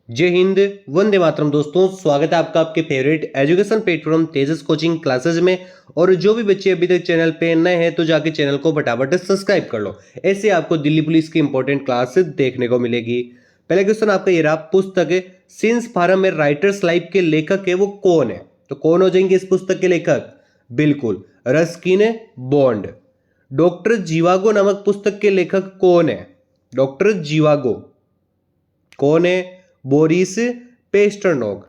जय हिंद, वंदे मातरम। दोस्तों, स्वागत है आपका आपके फेवरेट एजुकेशन प्लेटफॉर्म तेजस कोचिंग क्लासेस में। और जो भी बच्चे अभी तक चैनल पे नए हैं तो जाके चैनल को फटाफट सब्सक्राइब कर लो। ऐसे आपको दिल्ली पुलिस की इंपॉर्टेंट क्लास देखने को मिलेगी। पहला क्वेश्चन आपका ये रहा, पुस्तक सिंस फारम में राइटर्स लाइफ के लेखक है वो कौन है? तो कौन हो जाएंगे इस पुस्तक के लेखक? बिल्कुल, रस्किन बॉन्ड। डॉक्टर जीवागो नामक पुस्तक के लेखक कौन है? डॉक्टर जीवागो कौन है? बोरिस पेस्टरनॉक।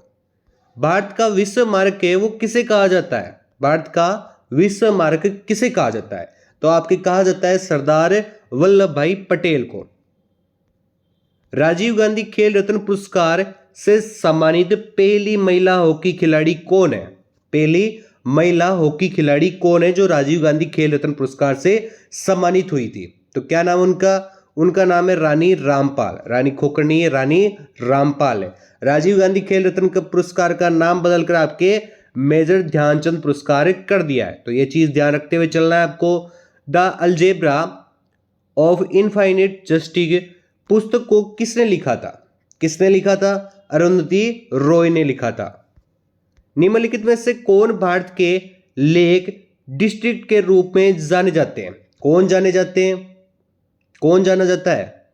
भारत का विश्व मार्ग है वो किसे कहा जाता है? भारत का विश्व मार्ग किसे कहा जाता है? तो आपके कहा जाता है सरदार वल्लभ भाई पटेल को। राजीव गांधी खेल रत्न पुरस्कार से सम्मानित पहली महिला हॉकी खिलाड़ी कौन है? पहली महिला हॉकी खिलाड़ी कौन है जो राजीव गांधी खेल रत्न पुरस्कार से सम्मानित हुई थी? तो क्या नाम उनका? उनका नाम है रानी रामपाल। रानी खोखर नहीं है, रानी रामपाल है। राजीव गांधी खेल रत्न पुरस्कार का नाम बदलकर आपके मेजर ध्यानचंद पुरस्कार कर दिया है। तो ये चीज ध्यान रखते हुए चलना है आपको। The algebra of infinite justice पुस्तक को किसने लिखा था? किसने लिखा था? अरुंधति रॉय ने लिखा था। निम्नलिखित में से कौन भारत के लेक डिस्ट्रिक्ट के रूप में जाने जाते हैं? कौन जाने जाते हैं? कौन जाना जाता है?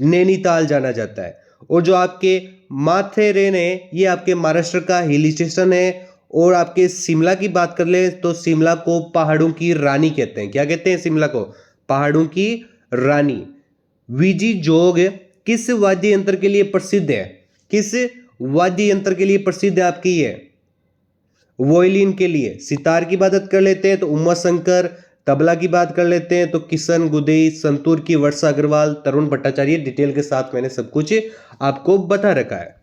नैनीताल जाना जाता है। और जो आपके माथेरेन है ये आपके महाराष्ट्र का हिल स्टेशन है। और आपके शिमला की बात कर ले तो शिमला को पहाड़ों की रानी कहते हैं। क्या कहते हैं शिमला को? पहाड़ों की रानी। विजी जोग किस वाद्य यंत्र के लिए प्रसिद्ध है? किस वाद्य यंत्र के लिए प्रसिद्ध है आपकी? ये वोयलिन के लिए। सितार की बात कर लेते हैं तो उमा शंकर। तबला की बात कर लेते हैं तो किशन गुदेई, संतूर की वर्षा अग्रवाल, तरुण भट्टाचार्य। डिटेल के साथ मैंने सब कुछ आपको बता रखा है।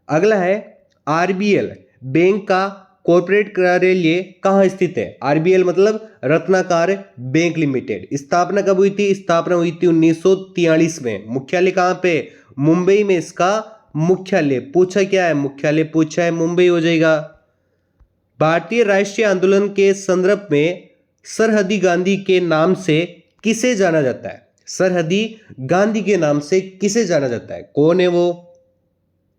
अगला है आरबीएल बैंक का कॉर्पोरेट कार्यालय कहाँ स्थित है? आरबीएल मतलब रत्नाकर बैंक लिमिटेड। स्थापना कब हुई थी? स्थापना हुई थी 1943 में। मुख्यालय कहाँ पे? मुंबई में इसका मुख्यालय। पूछा क्या है? मुख्यालय पूछा है, मुंबई हो जाएगा। भारतीय राष्ट्रीय आंदोलन के संदर्भ में सरहदी गांधी के नाम से किसे जाना जाता है? सरहदी गांधी के नाम से किसे जाना जाता है? कौन है वो?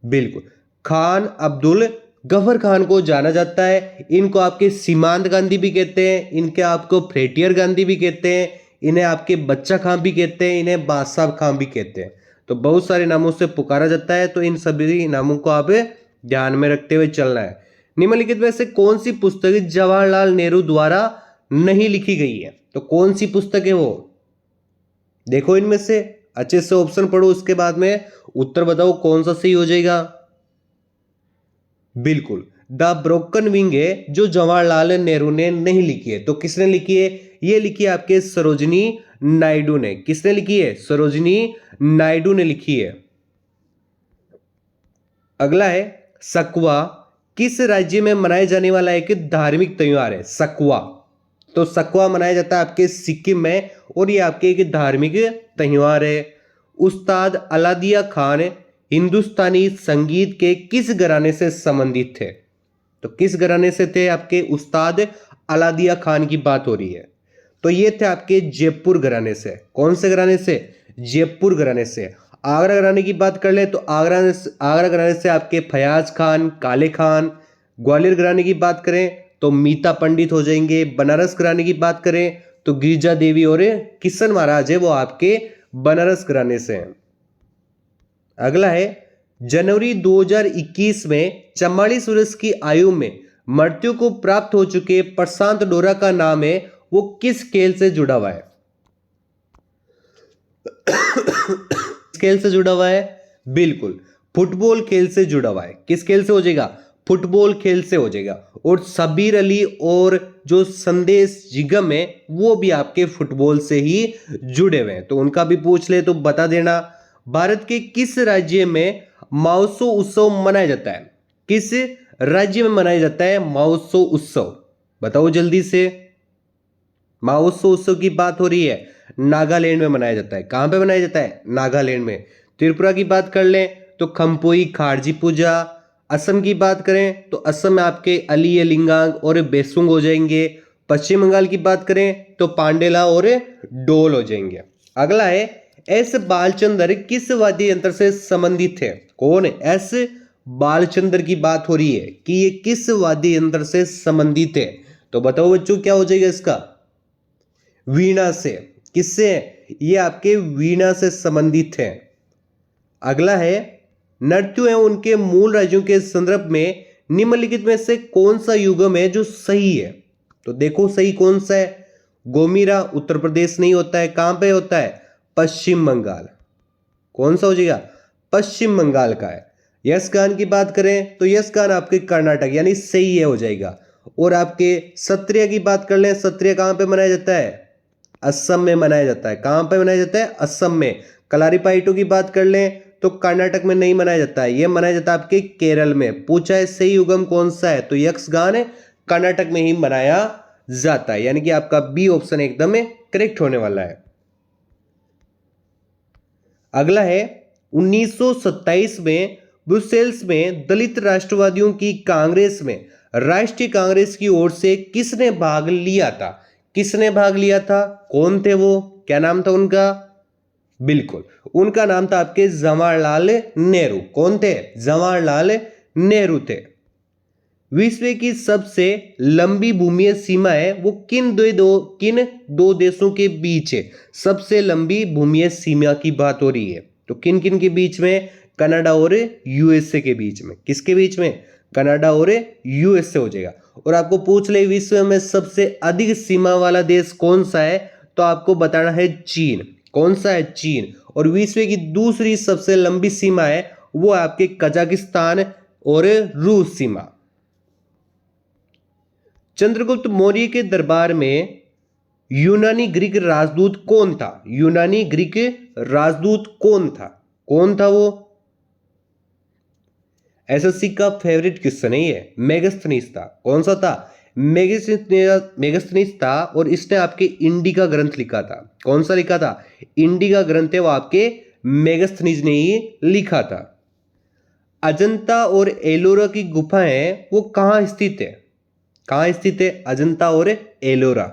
बिल्कुल, खान अब्दुल गफर खान को जाना जाता है। इनको आपके सीमांत गांधी भी कहते हैं, इनके आपको फ्रेटियर गांधी भी कहते हैं, इन्हें आपके बच्चा खां भी कहते हैं, इन्हें बादशाह खां भी कहते हैं। तो बहुत सारे नामों से पुकारा जाता है। तो इन सभी नामों को आप ध्यान में रखते हुए चलना है। निम्नलिखित में से कौन सी पुस्तक जवाहरलाल नेहरू द्वारा नहीं लिखी गई है? तो कौन सी पुस्तक है वो? देखो इनमें से अच्छे से ऑप्शन पढ़ो, उसके बाद में उत्तर बताओ कौन सा सही हो जाएगा। बिल्कुल, द ब्रोकन विंग है जो जवाहरलाल नेहरू ने नहीं लिखी है। तो किसने लिखी है? ये लिखी है आपके सरोजिनी नायडू ने। किसने लिखी है? सरोजिनी नायडू ने लिखी है। अगला है सक्वा किस राज्य में मनाए जाने वाला एक धार्मिक त्योहार है? सक्वा। तो सक्वा मनाया जाता है आपके सिक्किम में और ये आपके एक धार्मिक त्योहार है। उस्ताद अलादिया खान हिंदुस्तानी संगीत के किस घराने से संबंधित थे? तो किस घराने से थे आपके उस्ताद अलादिया खान की बात हो रही है? तो ये थे आपके जयपुर घराने से। कौन से घराने से? जयपुर घराने से। आगरा घराने की बात कर ले तो आगरा घराने से आपके फयाज खान, काले खान। ग्वालियर घराने की बात करें तो मीता पंडित हो जाएंगे। बनारस घराने की बात करें तो गिरिजा देवी और किशन महाराज है वो आपके बनारस घराने से हैं। अगला है जनवरी 2021 में 44 वर्ष की आयु में मृत्यु को प्राप्त हो चुके प्रशांत डोरा का नाम है वो किस खेल से जुड़ा हुआ है? खेल से जुड़ा हुआ है? बिल्कुल, फुटबॉल खेल से जुड़ा हुआ है। किस खेल से हो जाएगा? फुटबॉल खेल से हो जाएगा। और सबीर अली और जो संदेश जिगम है वो भी आपके फुटबॉल से ही जुड़े हुए हैं। तो उनका भी पूछ ले तो बता देना। भारत के किस राज्य में महोत्सव उत्सव मनाया जाता है? किस राज्य में मनाया जाता है महोत्सव उत्सव? बताओ जल्दी से। महोत्सव उत्सव की बात हो रही है, नागालैंड में मनाया जाता है। कहां पे मनाया जाता है? नागालैंड में। त्रिपुरा की बात कर लें तो खम्पोई खारजी पूजा। असम की बात करें तो असम में आपके अली लिंगांग और बेसुंग हो जाएंगे। पश्चिम बंगाल की बात करें तो पांडेला और डोल हो जाएंगे। अगला है एस बालचंद्र किस वाद्य यंत्र से संबंधित थे? कौन है? एस बालचंद्र की बात हो रही है कि ये किस वाद्य यंत्र से संबंधित है? तो बताओ बच्चों क्या हो जाएगा इसका? वीणा से। किससे? ये आपके वीणा से संबंधित है। अगला है नर्त्यों एवं उनके मूल राज्यों के संदर्भ में निम्नलिखित में से कौन सा युग्म है जो सही है? तो देखो सही कौन सा है। गोमीरा उत्तर प्रदेश नहीं होता है, कहां पे होता है? पश्चिम बंगाल। कौन सा हो जाएगा? पश्चिम बंगाल का है। यक्षगान की बात करें तो यक्षगान आपके कर्नाटक यानी सही है हो जाएगा। और आपके सत्रिया की बात कर लें, सत्रिया कहां पे मनाया जाता है? असम में मनाया जाता है। कहां पे मनाया जाता है? असम में। कलारीपायटू की बात कर लें तो कर्नाटक में नहीं मनाया जाता है, यह मनाया जाता है आपके केरल में। पूछा है सही युग्म कौन सा है? तो यक्षगान है कर्नाटक में ही मनाया जाता है, यानी कि आपका बी ऑप्शन एकदम करेक्ट होने वाला है। अगला है 1927 में ब्रुसेल्स में दलित राष्ट्रवादियों की कांग्रेस में राष्ट्रीय कांग्रेस की ओर से किसने भाग लिया था? किसने भाग लिया था? कौन थे वो? क्या नाम था उनका? बिल्कुल, उनका नाम था आपके जवाहरलाल नेहरू। कौन थे? जवाहरलाल नेहरू थे। विश्व की सबसे लंबी भूमि सीमा है वो किन दो देशों के बीच है? सबसे लंबी भूमि सीमा की बात हो रही है, तो किन किन के बीच में? कनाडा और यूएसए के बीच में। किसके बीच में? कनाडा और यूएसए हो जाएगा। और आपको पूछ ले विश्व में सबसे अधिक सीमा वाला देश कौन सा है? तो आपको बताना है चीन। कौन सा है? चीन। और विश्व की दूसरी सबसे लंबी सीमा है वो आपके कजाकिस्तान और रूस सीमा। चंद्रगुप्त मौर्य के दरबार में यूनानी ग्रीक राजदूत कौन था? यूनानी ग्रीक राजदूत कौन था? कौन था वो? एसएससी का फेवरेट क्वेश्चन है ये। मेगास्थनीज था। कौन सा था? मेगास्थनीज था। और इसने आपके इंडिका ग्रंथ लिखा था। कौन सा लिखा था? इंडिका ग्रंथ है वो आपके मेगास्थनीज ने ही लिखा था। अजंता और एलोरा की गुफाएं वो कहां स्थित है? कहां स्थित है अजंता और एलोरा?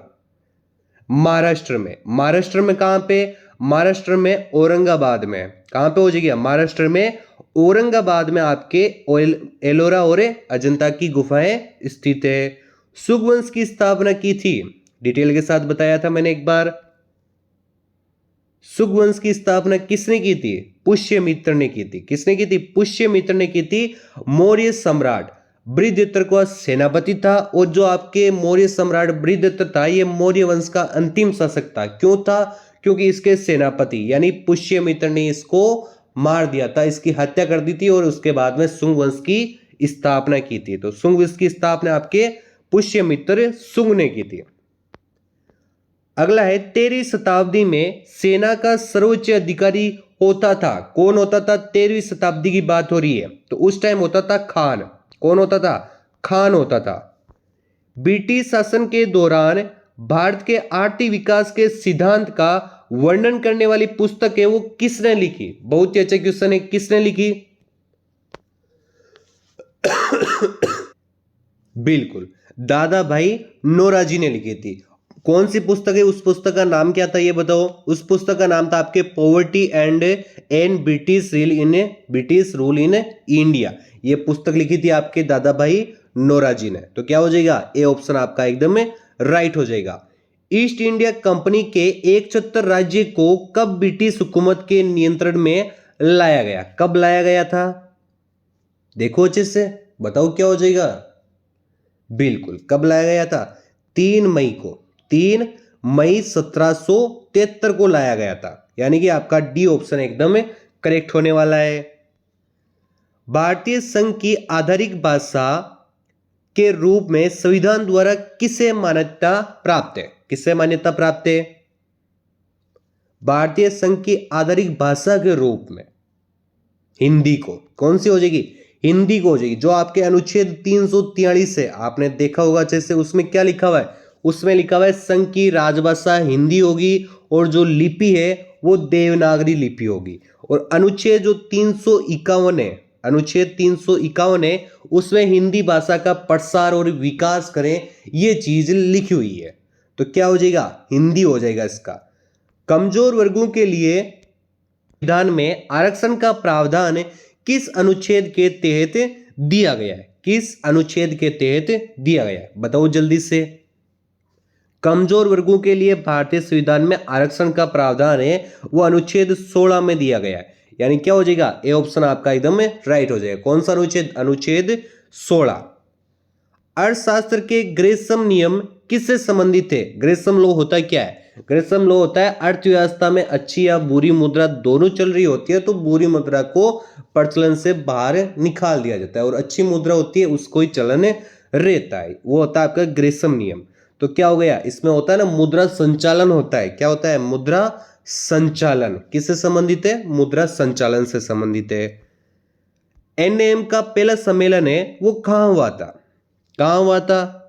महाराष्ट्र में। महाराष्ट्र में कहां पे? महाराष्ट्र में औरंगाबाद में। कहां पे हो जाएगा? महाराष्ट्र में औरंगाबाद में आपके एलोरा और अजंता की गुफाएं स्थित है। सुगवंश की स्थापना की थी, डिटेल के साथ बताया था मैंने एक बार। सुगवंश की स्थापना किसने की थी? पुष्यमित्र ने की थी। किसने की थी? पुष्यमित्र ने की थी। मौर्य सम्राट बृहदत्तर का सेनापति था। और जो आपके मौर्य सम्राट बृहदत्तर था ये मौर्य वंश का अंतिम शासक था। क्यों था? क्योंकि इसके सेनापति यानी पुष्यमित्र ने इसको मार दिया था, इसकी हत्या कर दी थी और उसके बाद में शुंग वंश की स्थापना की थी। तो शुंग वंश की स्थापना आपके पुष्यमित्र शुंग ने की थी। अगला है 13वीं शताब्दी में सेना का सर्वोच्च अधिकारी होता था। कौन होता था? 13वीं शताब्दी की बात हो रही है, तो उस टाइम होता था खान। कौन होता था? खान होता था। ब्रिटिश शासन के दौरान भारत के आर्थिक विकास के सिद्धांत का वर्णन करने वाली पुस्तक है वो किसने लिखी? बहुत ही अच्छा क्वेश्चन है, किसने लिखी? बिल्कुल, दादा भाई नौरोजी ने लिखी थी। कौन सी पुस्तक है? उस पुस्तक का नाम क्या था ये बताओ। उस पुस्तक का नाम था आपके poverty and British rule in India. ये पुस्तक लिखी थी आपके दादा भाई नौरोजी ने। तो क्या हो जाएगा? ए ऑप्शन आपका एकदम राइट हो जाएगा। ईस्ट इंडिया कंपनी के 71 राज्य को कब ब्रिटिश हुकूमत के नियंत्रण में लाया गया? कब लाया गया था? देखो अच्छे से बताओ क्या हो जाएगा। बिल्कुल, कब लाया गया था? 3 मई को। 3 मई 1773 को लाया गया था, यानी कि आपका डी ऑप्शन एकदम करेक्ट होने वाला है। भारतीय संघ की आधारिक भाषा के रूप में संविधान द्वारा किसे मान्यता प्राप्त है? किसे मान्यता प्राप्त है? भारतीय संघ की आधारिक भाषा के रूप में हिंदी को। कौन सी हो जाएगी? हिंदी को हो जाएगी। जो आपके अनुच्छेद 343 है, आपने देखा होगा जैसे, उसमें क्या लिखा हुआ है? उसमें लिखा हुआ है संघ की राजभाषा हिंदी होगी और जो लिपि है वो देवनागरी लिपि होगी। और अनुच्छेद जो 351 है, अनुच्छेद 351 है, उसमें हिंदी भाषा का प्रसार और विकास करें, ये चीज लिखी हुई है। तो क्या हो जाएगा? हिंदी हो जाएगा इसका। कमजोर वर्गों के लिए संविधान में आरक्षण का प्रावधान किस अनुच्छेद के तहत दिया गया है? किस अनुच्छेद के तहत दिया गया है? बताओ जल्दी से। कमजोर वर्गों के लिए भारतीय संविधान में आरक्षण का प्रावधान है वो अनुच्छेद 16 में दिया गया है। यानी क्या हो जाएगा? ए ऑप्शन आपका एकदम राइट हो जाएगा। कौन सा अनुच्छेद? अनुच्छेद 16। अर्थशास्त्र के ग्रेसम नियम किससे संबंधित है? ग्रेसम लॉ होता क्या है? ग्रेसम लॉ होता है अर्थव्यवस्था में अच्छी या बुरी मुद्रा दोनों चल रही होती है तो बुरी मुद्रा को प्रचलन से बाहर निकाल दिया जाता है और अच्छी मुद्रा होती है उसको ही चलन रहता है, वो होता है आपका ग्रेसम नियम। तो क्या हो गया? इसमें होता है ना मुद्रा संचालन होता है। क्या होता है? मुद्रा संचालन। किससे संबंधित है? मुद्रा संचालन से संबंधित है। एनएम का पहला सम्मेलन है वो कहां हुआ था? कहां हुआ था?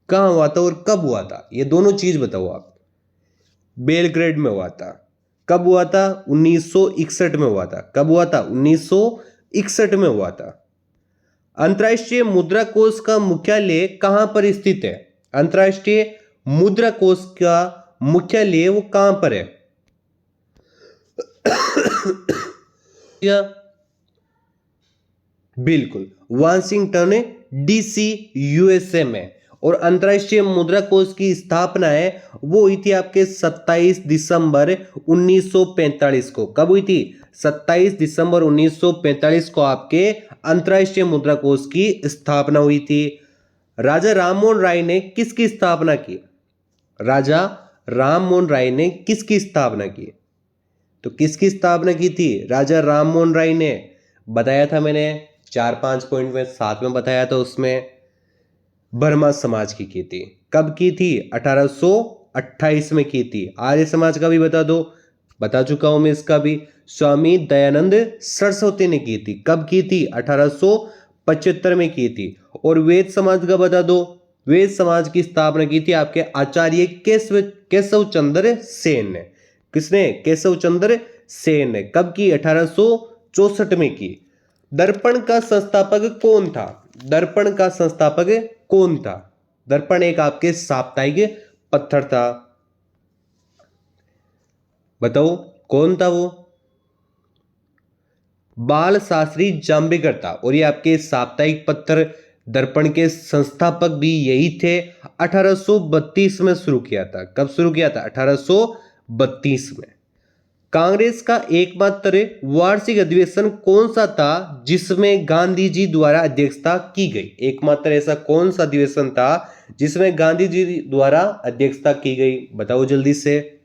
कहां हुआ था और कब हुआ था? ये दोनों चीज बताओ आप। बेलग्रेड में हुआ था। कब हुआ था? 1961 में हुआ था। कब हुआ था? 1961 में हुआ था। अंतर्राष्ट्रीय मुद्रा कोष का मुख्यालय कहां पर स्थित है? अंतर्राष्ट्रीय मुद्रा कोष का मुख्यालय वो कहां पर है? बिल्कुल, वाशिंगटन डीसी यूएसए में। और अंतर्राष्ट्रीय मुद्रा कोष की स्थापना है वो हुई थी आपके 27 दिसंबर 1945 को। कब हुई थी? 27 दिसंबर 1945 को आपके अंतर्राष्ट्रीय मुद्रा कोष की स्थापना हुई थी। राजा राममोहन राय ने किसकी स्थापना की? राजा राममोहन राय ने किसकी स्थापना की? तो किसकी स्थापना की थी? राजा राममोहन राय ने। बताया था मैंने 4-5 पॉइंट में, साथ में बताया था उसमें। ब्रह्मा समाज की थी। कब की थी? 1828 में की थी। आर्य समाज का भी बता दो, बता चुका हूं मैं इसका भी। स्वामी दयानंद सरस्वती ने की थी। कब की थी? 1875 में की थी। और वेद समाज का बता दो। वेद समाज की स्थापना की थी आपके आचार्य केशव चंद्र सेन ने। किसने? केशव चंद्र सेन ने। कब की? 1864 में की। दर्पण का संस्थापक कौन था? दर्पण का संस्थापक कौन था? दर्पण एक आपके साप्ताहिक पत्थर था। बताओ कौन था वो? बाल शास्त्री जाम्बेकर था। और ये आपके साप्ताहिक पत्थर दर्पण के संस्थापक भी यही थे। 1832 में शुरू किया था। कब शुरू किया था? 1832 में। कांग्रेस का एकमात्र वार्षिक अधिवेशन कौन सा था जिसमें गांधी जी द्वारा अध्यक्षता की गई? एकमात्र ऐसा कौन सा अधिवेशन था जिसमें गांधी जी द्वारा अध्यक्षता की गई? बताओ जल्दी से।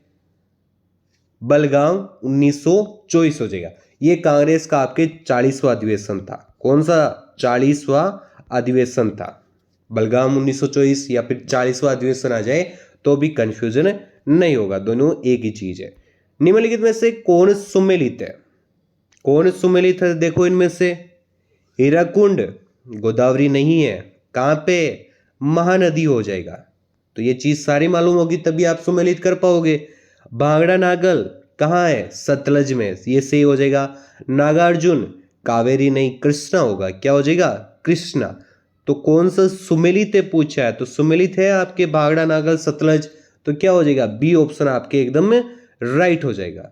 बलगाम 1924 हो जाएगा। ये कांग्रेस का आपके 40वां अधिवेशन था। कौन सा? 40वां अधिवेशन था। बलगाम 1924 या फिर 40वां अधिवेशन आ जाए तो भी कंफ्यूजन नहीं होगा, दोनों एक ही चीज है। निम्नलिखित में से कौन सुमेलित है? कौन सुमेलित है? देखो इनमें से। हीराकुंड गोदावरी नहीं है। कहां पे? महानदी हो जाएगा। तो ये चीज सारी मालूम होगी तभी आप सुमेलित कर पाओगे। भांगड़ा नागल कहां है? सतलज में। ये सही हो जाएगा। नागार्जुन कावेरी नहीं, कृष्णा होगा। क्या हो जाएगा? कृष्णा। तो कौन सा सुमेलित है पूछा है, तो सुमेलित है आपके भांगड़ा नागल सतलज। तो क्या हो जाएगा? बी ऑप्शन आपके एकदम राइट हो जाएगा।